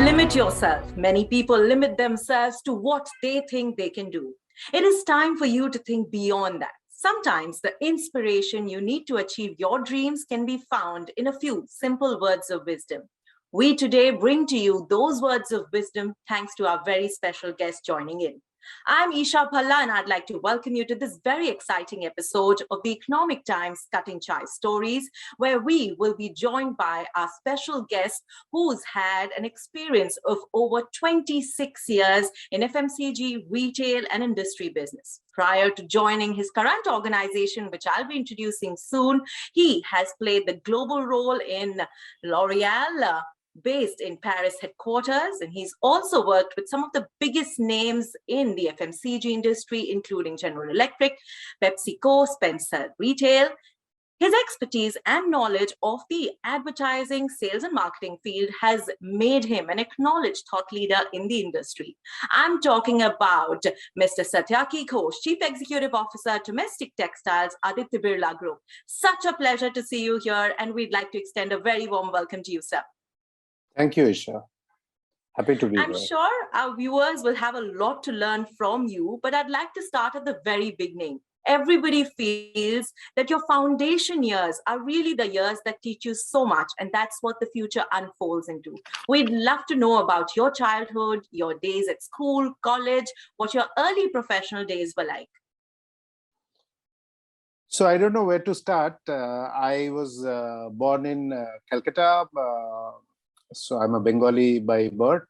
limit yourself. Many people limit themselves to what they think they can do. It is time for you to think beyond that. Sometimes the inspiration you need to achieve your dreams can be found in a few simple words of wisdom. We today bring to you those words of wisdom thanks to our very special guest joining in. I'm Isha Phalla, and I'd like to welcome you to this very exciting episode of the Economic Times Cutting Chai Stories, where we will be joined by our special guest who's had an experience of over 26 years in FMCG, retail, and industry business. Prior to joining his current organization, which I'll be introducing soon, he has played the global role in L'Oreal, based in Paris headquarters, and he's also worked with some of the biggest names in the FMCG industry, including General Electric, PepsiCo, Spencer Retail. His expertise and knowledge of the advertising, sales, and marketing field has made him an acknowledged thought leader in the industry. I'm talking about Mr. Satyaki, Ghosh, Chief Executive Officer, Domestic Textiles, Aditya Birla Group. Such a pleasure to see you here, and we'd like to extend a very warm welcome to you, sir. Thank you, Isha. Happy to be here. I'm sure our viewers will have a lot to learn from you, but I'd like to start at the very beginning. Everybody feels that your foundation years are really the years that teach you so much, and that's what the future unfolds into. We'd love to know about your childhood, your days at school, college, what your early professional days were like. So I don't know where to start. I was born in Calcutta. So I'm a Bengali by birth.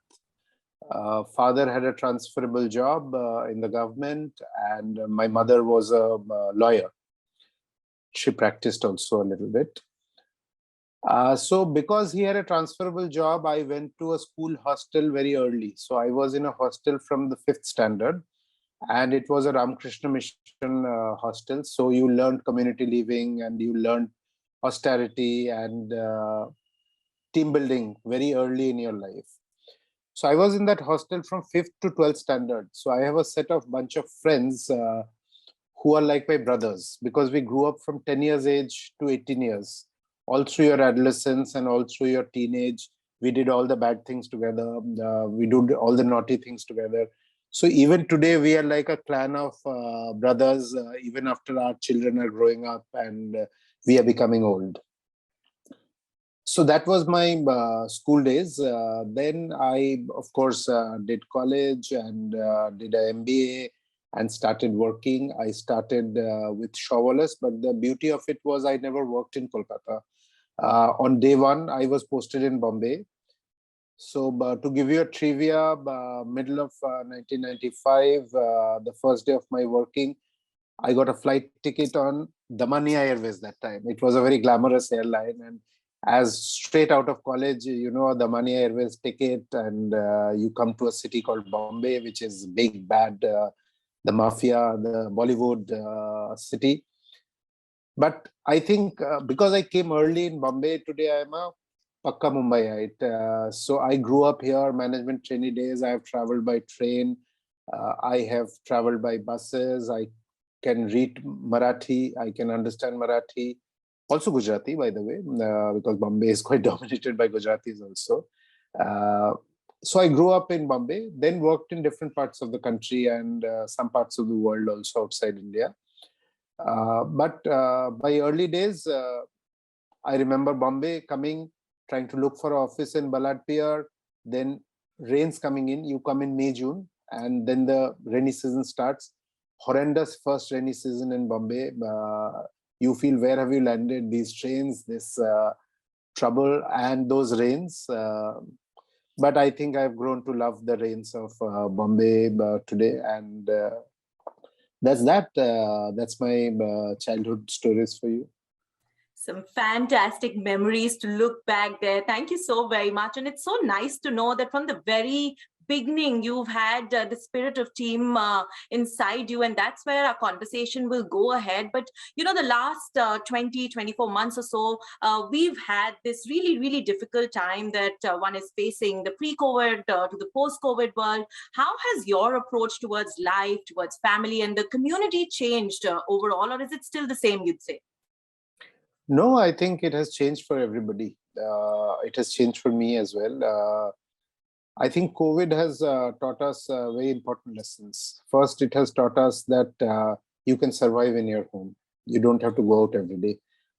Father had a transferable job in the government, and my mother was a lawyer. She practiced also a little bit. So because he had a transferable job, I went to a school hostel very early. So I was in a hostel from the 5th standard, and it was a Ramakrishna Mission hostel. So you learned community living, and you learned austerity and team building very early in your life. So I was in that hostel from 5th to 12th standard. So I have a set of bunch of friends who are like my brothers, because we grew up from 10 years age to 18 years. All through your adolescence and all through your teenage, we did all the bad things together. We did all the naughty things together. So even today, we are like a clan of brothers, even after our children are growing up and we are becoming old. So that was my school days. Then I, of course, did college and did an MBA and started working. I started with Shawwalas, but the beauty of it was I never worked in Kolkata. On day one, I was posted in Bombay. So to give you a trivia, middle of 1995, the first day of my working, I got a flight ticket on Damania Airways that time. It was a very glamorous airline, and as straight out of college, you know, the Mania Airways ticket, and you come to a city called Bombay, which is big, bad, the mafia, the Bollywood city. But I think because I came early in Bombay, today I am a Pakka Mumbaiite. So I grew up here, management trainee days. I have traveled by train. I have traveled by buses. I can read Marathi. I can understand Marathi. Also Gujarati, by the way, because Bombay is quite dominated by Gujaratis also. So I grew up in Bombay, then worked in different parts of the country and some parts of the world also outside India. But by early days, I remember Bombay coming, trying to look for an office in Balad Pier, then rains coming in. You come in May, June, and then the rainy season starts. Horrendous first rainy season in Bombay. You feel, where have you landed? These trains, this trouble and those rains. But I think I've grown to love the rains of Bombay today. And that's that. That's my childhood stories for you. Some fantastic memories to look back there. Thank you so very much. And it's so nice to know that from the very beginning, you've had the spirit of team inside you, and that's where our conversation will go ahead. But, you know, the last 24 months or so, we've had this really, really difficult time that one is facing, the pre-COVID to the post-COVID world. How has your approach towards life, towards family and the community changed overall, or is it still the same, you'd say? No, I think it has changed for everybody. It has changed for me as well. I think COVID has taught us very important lessons. First, it has taught us that you can survive in your home. You don't have to go out every day.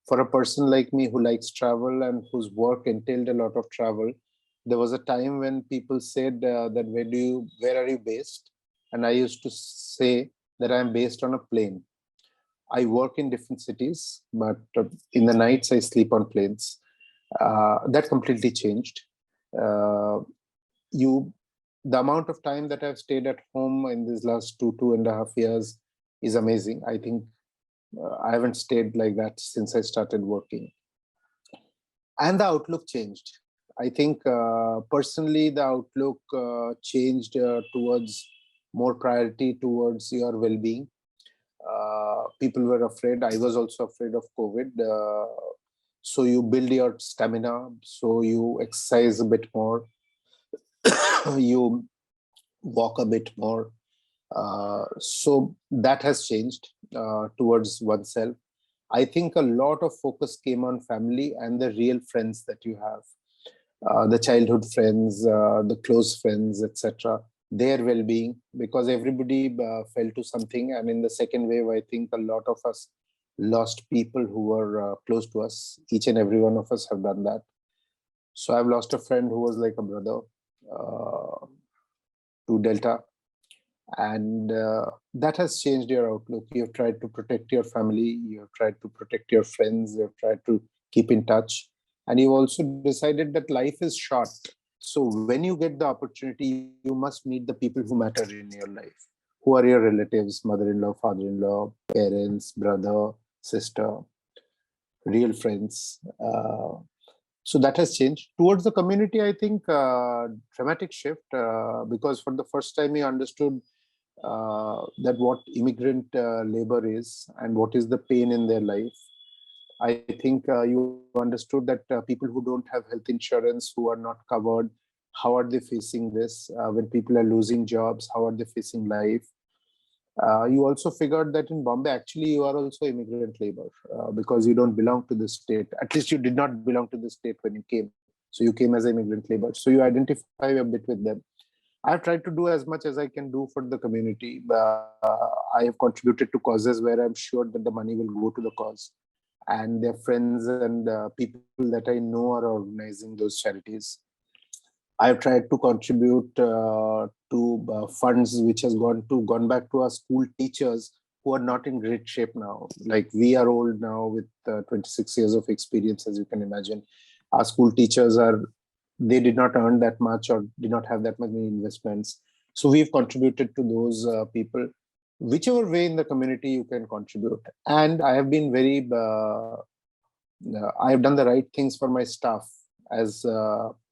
For a person like me who likes travel and whose work entailed a lot of travel, there was a time when people said that where are you based? And I used to say that I'm based on a plane. I work in different cities, but in the nights I sleep on planes. That completely changed. Uh, you the amount of time that I've stayed at home in these last 2.5 years is amazing. I think I haven't stayed like that since I started working. And the outlook changed. I think personally the outlook changed towards more priority towards your well-being. People were afraid. I was also afraid of COVID. So you build your stamina, so you exercise a bit more, you walk a bit more. So that has changed towards oneself. I think a lot of focus came on family and the real friends that you have, the childhood friends, the close friends, etc. Their well-being, because everybody fell to something, and in the second wave, I think a lot of us lost people who were close to us. Each and every one of us have done that. So I've lost a friend who was like a brother uh, to Delta, and that has changed your outlook. You've tried to protect your family, you've tried to protect your friends, you've tried to keep in touch, and you've also decided that life is short. So when you get the opportunity, you must meet the people who matter in your life. Who are your relatives? Mother-in-law, father-in-law, parents, brother, sister, real friends. So that has changed towards the community. I think dramatic shift, because for the first time we understood that what immigrant labor is and what is the pain in their life. I think you understood that people who don't have health insurance, who are not covered, how are they facing this? When people are losing jobs, how are they facing life? You also figured that in Bombay, actually, you are also immigrant labor because you don't belong to this state. At least you did not belong to this state when you came. So you came as immigrant labor. So you identify a bit with them. I've tried to do as much as I can do for the community. I have contributed to causes where I'm sure that the money will go to the cause. And their friends and people that I know are organizing those charities. I've tried to contribute to funds which has gone back to our school teachers who are not in great shape now. Like we are old now with 26 years of experience, as you can imagine. Our school teachers they did not earn that much or did not have that many investments. So we've contributed to those people, whichever way in the community you can contribute. And I have been I have done the right things for my staff as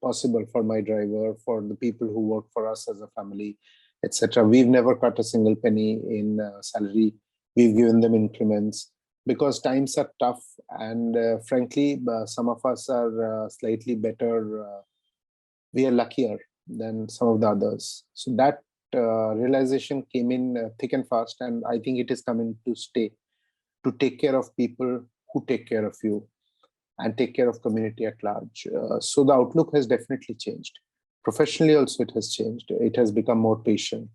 possible, for my driver, for the people who work for us as a family, etc. We've never cut a single penny in salary. We've given them increments because times are tough, and frankly, some of us are slightly better. We are luckier than some of the others. So that realization came in thick and fast, and I think it is coming to stay, to take care of people who take care of you and take care of community at large. So the outlook has definitely changed. Professionally also it has changed. It has become more patient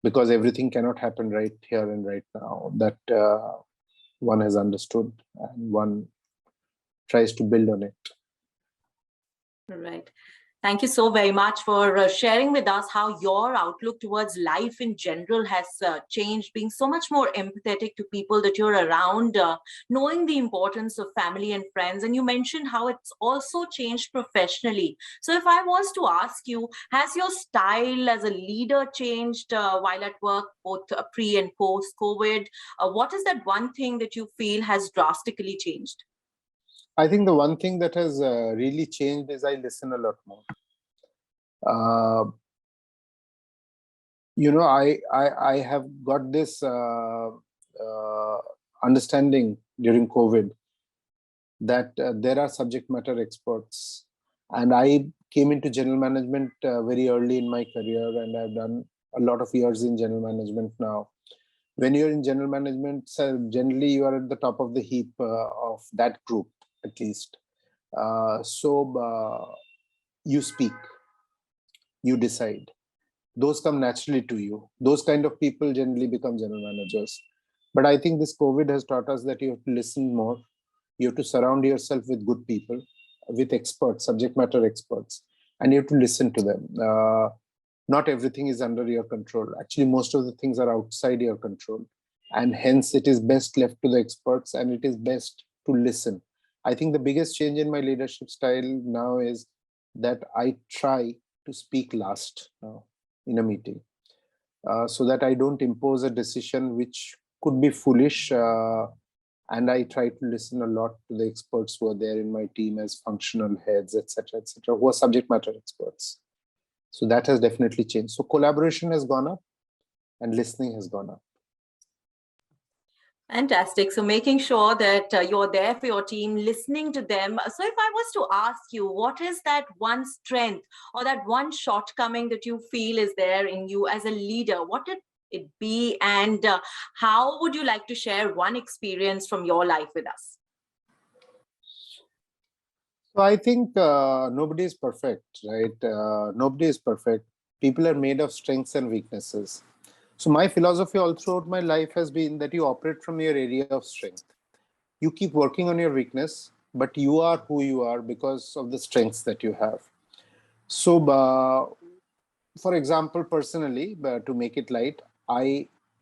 because everything cannot happen right here and right now. That one has understood and one tries to build on it. Right. Thank you so very much for sharing with us how your outlook towards life in general has changed, being so much more empathetic to people that you're around, knowing the importance of family and friends. And you mentioned how it's also changed professionally. So if I was to ask you, has your style as a leader changed while at work, both pre and post COVID? What is that one thing that you feel has drastically changed? I think the one thing that has really changed is I listen a lot more. Uh, I have got this understanding during COVID that there are subject matter experts, and I came into general management very early in my career, and I've done a lot of years in general management now. When you're in general management, generally you are at the top of the heap of that group, at least. So you speak. you decide. Those come naturally to you. Those kind of people generally become general managers. But I think this COVID has taught us that you have to listen more. You have to surround yourself with good people, with experts, subject matter experts, and you have to listen to them. Not everything is under your control. Actually, most of the things are outside your control. And hence, it is best left to the experts, and it is best to listen. I think the biggest change in my leadership style now is that I try to speak last now in a meeting, so that I don't impose a decision which could be foolish. And I try to listen a lot to the experts who are there in my team as functional heads, etc., who are subject matter experts. So that has definitely changed. So collaboration has gone up and listening has gone up. Fantastic. So making sure that you're there for your team, listening to them. So if I was to ask you, what is that one strength or that one shortcoming that you feel is there in you as a leader? What would it be? And how would you like to share one experience from your life with us? So I think nobody is perfect, right? Nobody is perfect. People are made of strengths and weaknesses. So my philosophy all throughout my life has been that you operate from your area of strength. You keep working on your weakness, but you are who you are because of the strengths that you have. So, for example, personally, to make it light,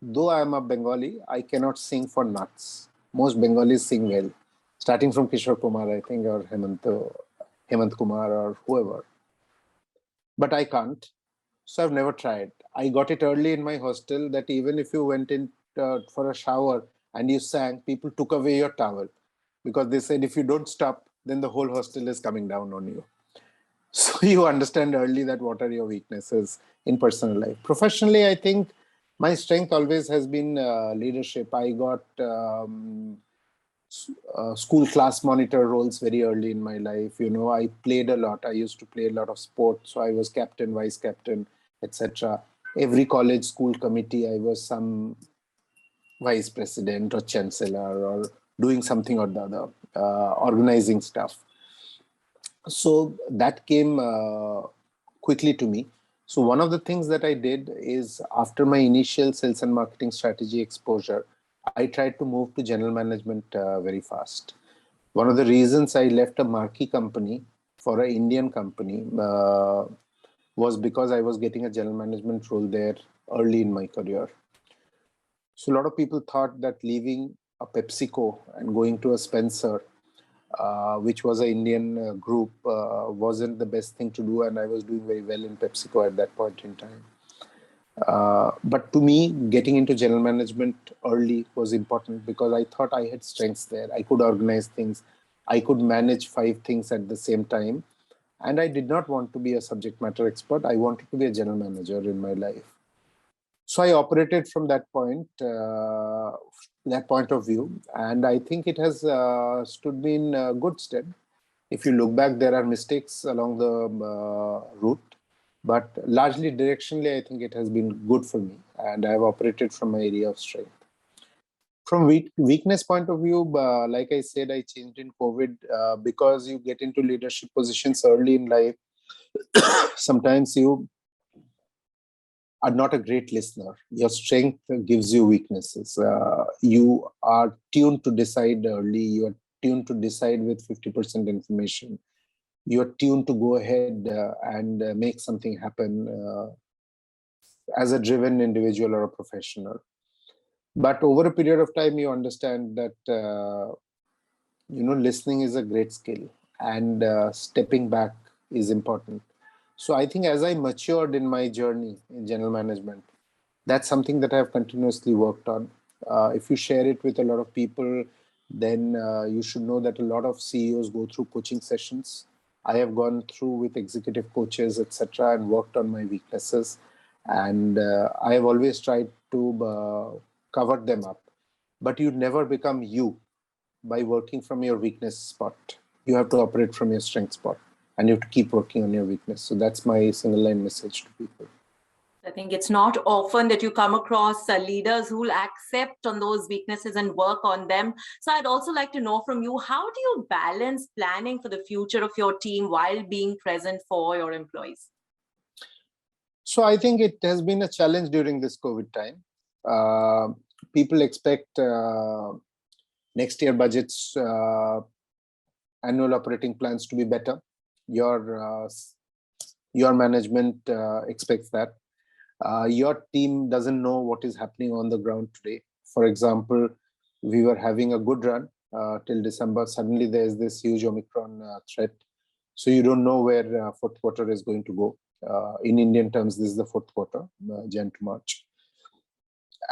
though I am a Bengali, I cannot sing for nuts. Most Bengalis sing well, starting from Kishore Kumar, I think, or Hemant Kumar, or whoever. But I can't. So I've never tried. I got it early in my hostel that even if you went in for a shower and you sang, people took away your towel because they said if you don't stop, then the whole hostel is coming down on you. So you understand early that what are your weaknesses in personal life. Professionally, I think my strength always has been leadership. I got school class monitor roles very early in my life. I played a lot. I used to play a lot of sports. So I was captain, vice captain, etc. Every college school committee, I was some vice president or chancellor or doing something or the other, organizing stuff. So that came quickly to me. So one of the things that I did is after my initial sales and marketing strategy exposure, I tried to move to general management very fast. One of the reasons I left a marquee company for an Indian company was because I was getting a general management role there early in my career. So a lot of people thought that leaving a PepsiCo and going to a Spencer, which was an Indian group, wasn't the best thing to do, and I was doing very well in PepsiCo at that point in time. But to me, getting into general management early was important because I thought I had strengths there. I could organize things. I could manage 5 things at the same time. And I did not want to be a subject matter expert. I wanted to be a general manager in my life. So I operated from that point of view. And I think it has stood me in good stead. If you look back, there are mistakes along the route. But largely directionally, I think it has been good for me. And I have operated from my area of strength. From weakness point of view, like I said, I changed in COVID because you get into leadership positions early in life. Sometimes you are not a great listener. Your strength gives you weaknesses. You are tuned to decide early. You are tuned to decide with 50% information. You are tuned to go ahead and make something happen as a driven individual or a professional. But over a period of time, you understand that listening is a great skill, and stepping back is important. So I think as I matured in my journey in general management, that's something that I've continuously worked on. If you share it with a lot of people, then you should know that a lot of CEOs go through coaching sessions. I have gone through with executive coaches, etc., and worked on my weaknesses. And I have always tried to cover them up. But you never become you by working from your weakness spot. You have to operate from your strength spot, and you have to keep working on your weakness. So that's my single line message to people. I think it's not often that you come across leaders who will accept on those weaknesses and work on them. So I'd also like to know from you, how do you balance planning for the future of your team while being present for your employees? So I think it has been a challenge during this COVID time. Uh, People expect next year budgets, annual operating plans to be better. Your your management expects that. Your team doesn't know what is happening on the ground today. For example, we were having a good run till December. Suddenly, there's this huge Omicron threat. So you don't know where fourth quarter is going to go. In Indian terms, this is the fourth quarter, Jan to March.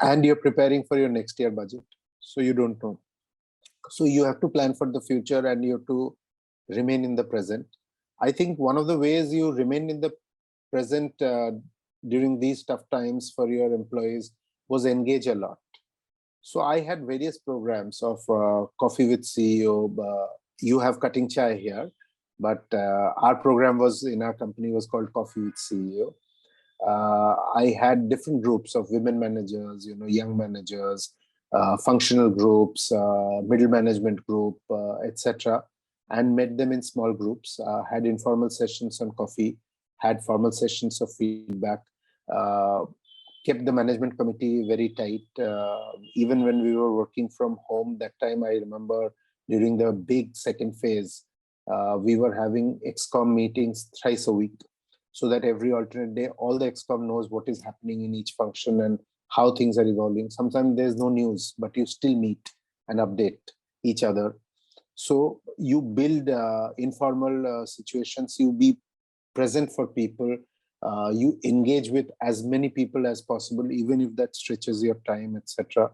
And you're preparing for your next year budget. So you don't know. So you have to plan for the future and you have to remain in the present. I think one of the ways you remain in the present during these tough times for your employees was engage a lot. So I had various programs of Coffee with CEO. You have Cutting Chai here, but our program was in our company was called Coffee with CEO. I had different groups of women managers, young managers, functional groups, middle management group, etc., and met them in small groups. Had informal sessions on coffee, had formal sessions of feedback. Kept the management committee very tight. Even when we were working from home, that time I remember during the big second phase, we were having XCOM meetings thrice a week, so that every alternate day, all the XCOM knows what is happening in each function and how things are evolving. Sometimes there's no news, but you still meet and update each other. So you build informal situations, you be present for people, you engage with as many people as possible, even if that stretches your time, etc.,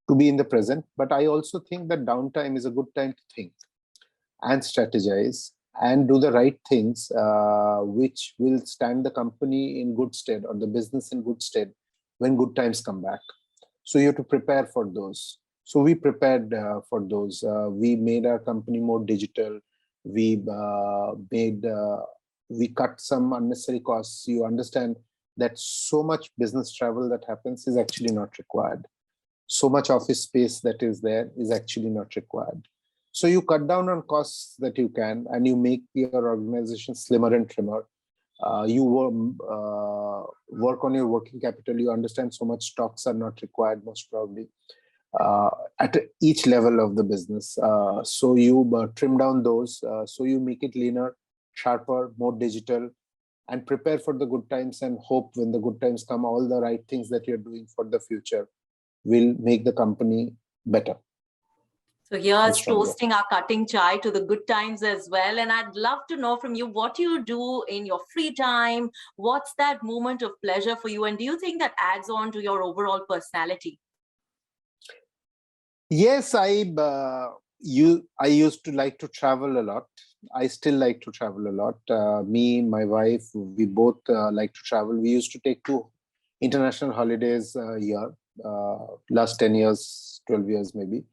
to be in the present. But I also think that downtime is a good time to think and strategize and do the right things, which will stand the company in good stead or the business in good stead when good times come back. So you have to prepare for those. So we prepared for those. We made our company more digital. We we cut some unnecessary costs. You understand that so much business travel that happens is actually not required. So much office space that is there is actually not required. So you cut down on costs that you can, and you make your organization slimmer and trimmer. You work on your working capital. You understand so much stocks are not required, most probably, at each level of the business. So you trim down those. So you make it leaner, sharper, more digital, and prepare for the good times and hope when the good times come, all the right things that you're doing for the future will make the company better. So here's toasting our Cutting Chai to the good times as well. And I'd love to know from you what you do in your free time. What's that moment of pleasure for you? And do you think that adds on to your overall personality? Yes, I used to like to travel a lot. I still like to travel a lot. Me, my wife, we both like to travel. We used to take 2 international holidays a year, last 10 years, 12 years maybe.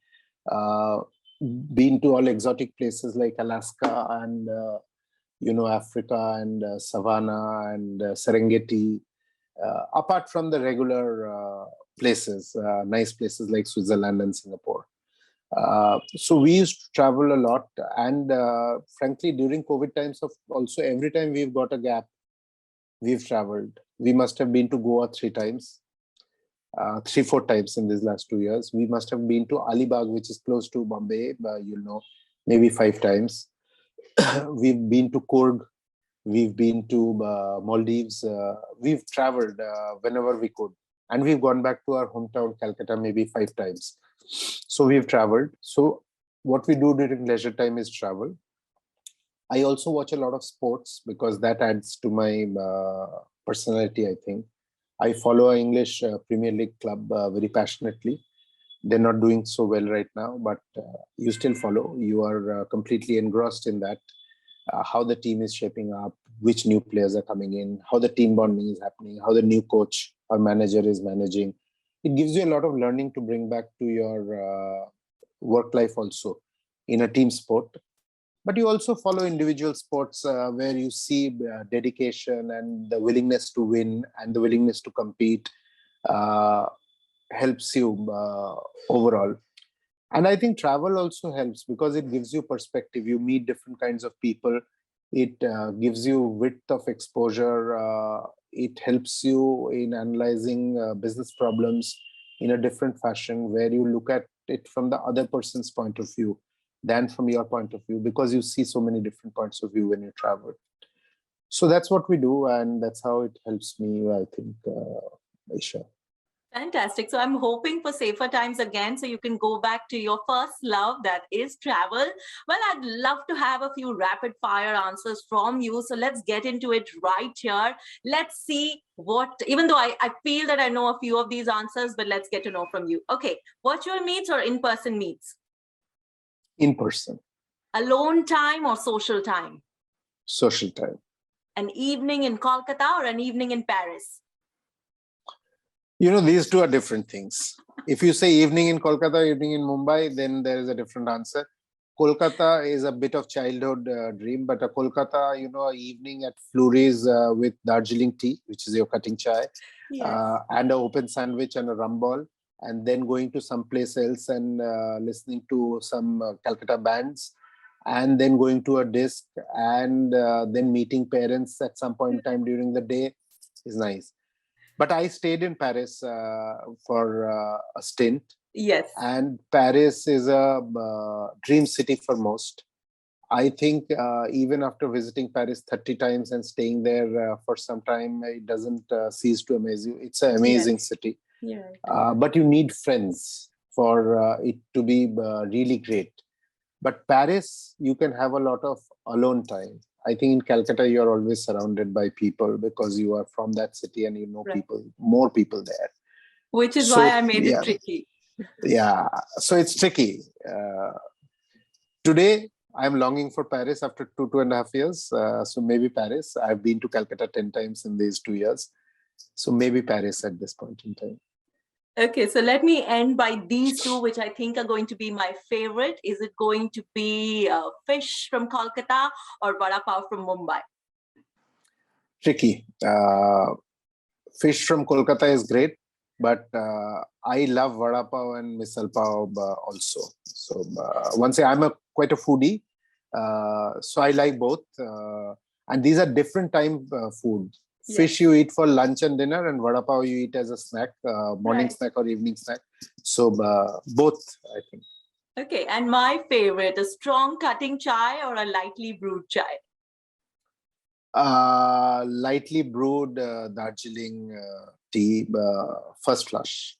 Been to all exotic places like Alaska and Africa and Savannah and Serengeti. Apart from the regular places, nice places like Switzerland and Singapore. So we used to travel a lot, and frankly, during COVID times, of also every time we've got a gap, we've traveled. We must have been to Goa 3 times. 3-4 times in these last 2 years. We must have been to Alibag, which is close to Bombay, maybe 5 times. We've been to Coorg. We've been to Maldives. We've traveled whenever we could. And we've gone back to our hometown, Calcutta, maybe 5 times. So we've traveled. So what we do during leisure time is travel. I also watch a lot of sports because that adds to my personality, I think. I follow an English Premier League club very passionately. They're not doing so well right now, but you still follow. You are completely engrossed in that, how the team is shaping up, which new players are coming in, how the team bonding is happening, how the new coach or manager is managing. It gives you a lot of learning to bring back to your work life also in a team sport. But you also follow individual sports where you see dedication and the willingness to win and the willingness to compete helps you overall. And I think travel also helps because it gives you perspective. You meet different kinds of people. It gives you width of exposure. It helps you in analyzing business problems in a different fashion, where you look at it from the other person's point of view than from your point of view, because you see so many different points of view when you travel. So that's what we do, and that's how it helps me, I think, Aisha. Fantastic. So I'm hoping for safer times again, so you can go back to your first love, that is travel. Well, I'd love to have a few rapid fire answers from you. So let's get into it right here. Let's see even though I feel that I know a few of these answers, but let's get to know from you. Okay. Virtual meets or in-person meets? In person. Alone time or social time? Social time. An evening in Kolkata or an evening in Paris? These two are different things. If you say evening in Kolkata, evening in Mumbai, then there is a different answer. Kolkata is a bit of childhood dream, but a Kolkata, evening at Flurries with Darjeeling tea, which is your cutting chai, Yes. and an open sandwich and a rum ball, and then going to someplace else and listening to some Calcutta bands, and then going to a disc, and then meeting parents at some point in time during the day is nice. But I stayed in Paris for a stint. Yes. And Paris is a dream city for most. I think even after visiting Paris 30 times and staying there for some time, it doesn't cease to amaze you. It's an amazing city. Yeah. But you need friends for it to be really great. But Paris, you can have a lot of alone time. I think in Calcutta, you're always surrounded by people because you are from that city and you know people, more people there. Which is why I made it tricky. Yeah, so it's tricky. Today, I'm longing for Paris after 2.5 years. So maybe Paris. I've been to Calcutta 10 times in these 2 years. So maybe Paris at this point in time. Okay, so let me end by these two, which I think are going to be my favorite. Is it going to be fish from Kolkata or vada pav from Mumbai? Tricky. Fish from Kolkata is great, but I love vada pav and misal pav also. So once I'm quite a foodie, so I like both. And these are different time food. Fish you eat for lunch and dinner, and vada pav you eat as a snack, morning snack or evening snack. So both, I think. Okay, and my favorite, a strong cutting chai or a lightly brewed chai? Lightly brewed Darjeeling tea, first flush.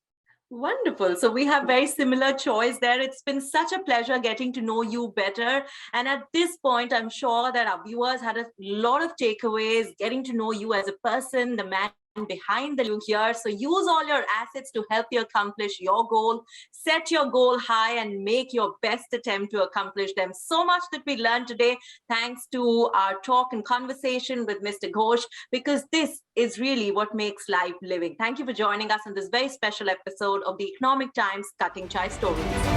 Wonderful. So we have very similar choice there. It's been such a pleasure getting to know you better. And at this point, I'm sure that our viewers had a lot of takeaways, getting to know you as a person, the man behind the look here. So use all your assets to help you accomplish your goal. Set your goal high and make your best attempt to accomplish them. So much that we learned today, thanks to our talk and conversation with Mr. Ghosh, because this is really what makes life living. Thank you for joining us on this very special episode of the Economic Times Cutting Chai Stories.